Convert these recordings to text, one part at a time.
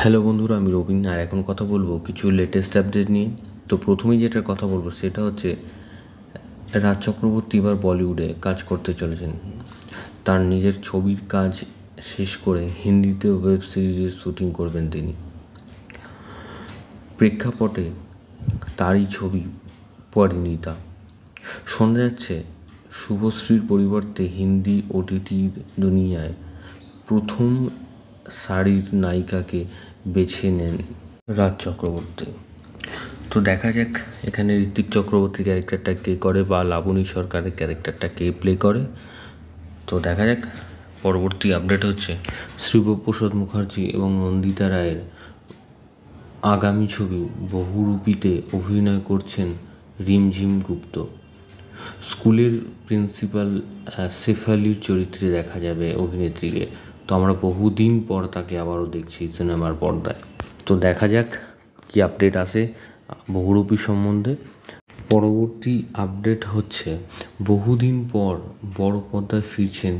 Hello বন্ধুরা, আমি রবিন। আর এখন কথা বলবো কিছু লেটেস্ট আপডেট নিয়ে। তো প্রথমেই যেটার কথা বলবো সেটা হচ্ছে রাজ চক্রবর্তী এবার বলিউডে কাজ করতে চলেছেন। তার নিজের ছবির কাজ শেষ করে হিন্দিতে ওয়েব সিরিজের শুটিং করবেন তিনি। প্রেক্ষাপটে তারই ছবি পরিণীতা। শোনা যাচ্ছে শুভশ্রীর পরিবর্তে হিন্দি ওটিটির দুনিয়ায় প্রথম সারির নায়িকাকে বেছে নেন রাজ চক্রবর্তী। তো দেখা যাক এখানে ঋত্বিক চক্রবর্তীর ক্যারেক্টারটা কে করে বা লাবণী সরকারের ক্যারেক্টারটা কে প্লে করে। তো দেখা যাক। পরবর্তী আপডেট হচ্ছে শিবপ্রসাদ মুখার্জি এবং নন্দিতা রায়ের আগামী ছবি বহুরূপীতে অভিনয় করছেন রিমঝিম গুপ্ত। স্কুলের প্রিন্সিপাল শেফালির চরিত্রে দেখা যাবে অভিনেত্রীকে। তো আমরা বহুদিন পর তাকে আবারও দেখছি সিনেমার পর্দায়। তো দেখা যাক কি আপডেট আসে বহুরূপী সম্বন্ধে। পরবর্তী আপডেট হচ্ছে বহুদিন পর বড় পর্দায় ফিরছেন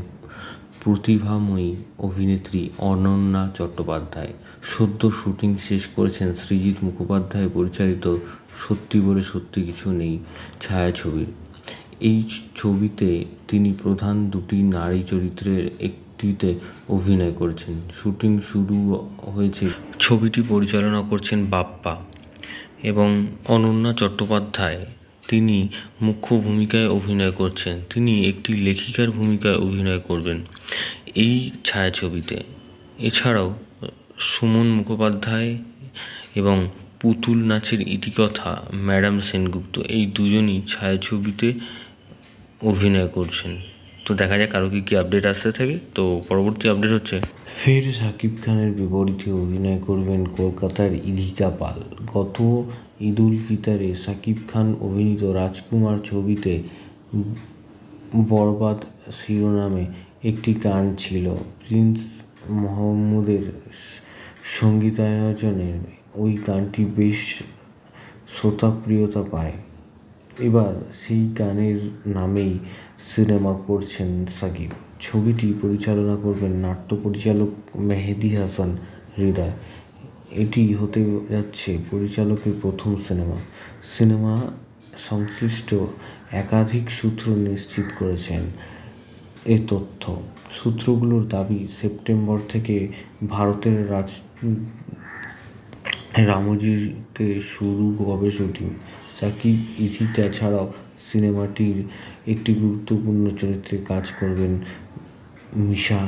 প্রতিভাময়ী অভিনেত্রী অনন্যা চট্টোপাধ্যায়। সদ্য শুটিং শেষ করেছেন সৃজিত মুখোপাধ্যায় পরিচালিত সত্যি বলে সত্যি কিছু নেই ছায়াছবির। এই ছবিতে তিনি প্রধান দুটি নারী চরিত্রের একটিতে অভিনয় করেছেন। শুটিং শুরু হয়েছে। ছবিটি পরিচালনা করছেন বাপ্পা এবং অনন্যা চট্টোপাধ্যায় তিনি মুখ্য ভূমিকায় অভিনয় করছেন। তিনি একটি লেখিকার ভূমিকায় অভিনয় করবেন এই ছায়াছবিতে। এছাড়াও সুমন মুখোপাধ্যায় এবং পুতুল নাচের ইতিকথা ম্যাডাম সেনগুপ্ত এই দুজনই ছায়াছবিতে অভিনয় করছেন। তো দেখা যাক আরও কী আপডেট আসতে থাকে। তো পরবর্তী আপডেট হচ্ছে ফের শাকিব খানের বিপরীতে অভিনয় করবেন কলকাতার ইধিকা পাল। গত ঈদ উল ফিতরে শাকিব খান অভিনীত রাজকুমার ছবিতে বরবাদ শিরোনামে একটি গান ছিল। প্রিন্স মোহাম্মদের সঙ্গীতায়োজনে ওই গানটি বেশ শ্রোতাপ্রিয়তা পায়। এবার সেই গানের নামেই সিনেমা করছেন শাকিব। ছবিটি পরিচালনা করবেন নাট্য পরিচালক মেহেদী হাসান হৃদয়। এটি হতে যাচ্ছে পরিচালকের প্রথম সিনেমা সংশ্লিষ্ট একাধিক সূত্র নিশ্চিত করেছেন এ তথ্য। সূত্রগুলোর দাবি, সেপ্টেম্বর থেকে ভারতের রামোজিতে শুরু হবে শুটিং। শাকিব ইধিকা ছাড়াও সিনেমাটির একটি গুরুত্বপূর্ণ চরিত্রে কাজ করবেন মিশা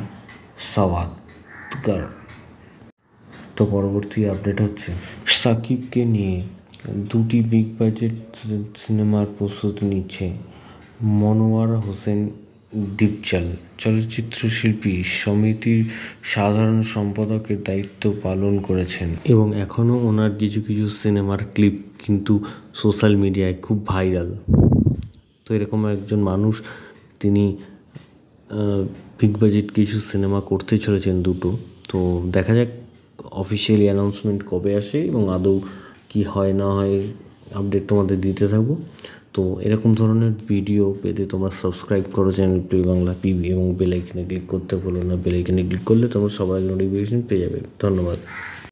সাওয়াদকার। তো পরবর্তী আপডেট হচ্ছে শাকিবকে নিয়ে দুটি বিগ বাজেট সিনেমার প্রস্তুতি নিচ্ছে মনোয়ার হোসেন ডিপজল। চলচ্চিত্র শিল্পী সমিতির সাধারণ সম্পাদকের দায়িত্ব পালন করেছেন এবং এখনও ওনার কিছু কিছু সিনেমার ক্লিপ কিন্তু সোশ্যাল মিডিয়ায় খুব ভাইরাল। তো এরকম একজন মানুষ, তিনি বিগ বাজেট কিছু সিনেমা করতে চলেছেন দুটো। তো দেখা যাক অফিসিয়ালি অ্যানাউন্সমেন্ট কবে আসে এবং আদৌ কি হয় না হয় আপডেট তোমাদের দিতে থাকবো। তো এরকম ধরনের ভিডিও পেতে তোমরা সাবস্ক্রাইব করো চ্যানেল প্লে বাংলা পিবি এবং বেল আইকনে ক্লিক করতে ভুলো না। বেল আইকনে ক্লিক করলে তোমরা সবার নোটিফিকেশন পেয়ে যাবে। ধন্যবাদ।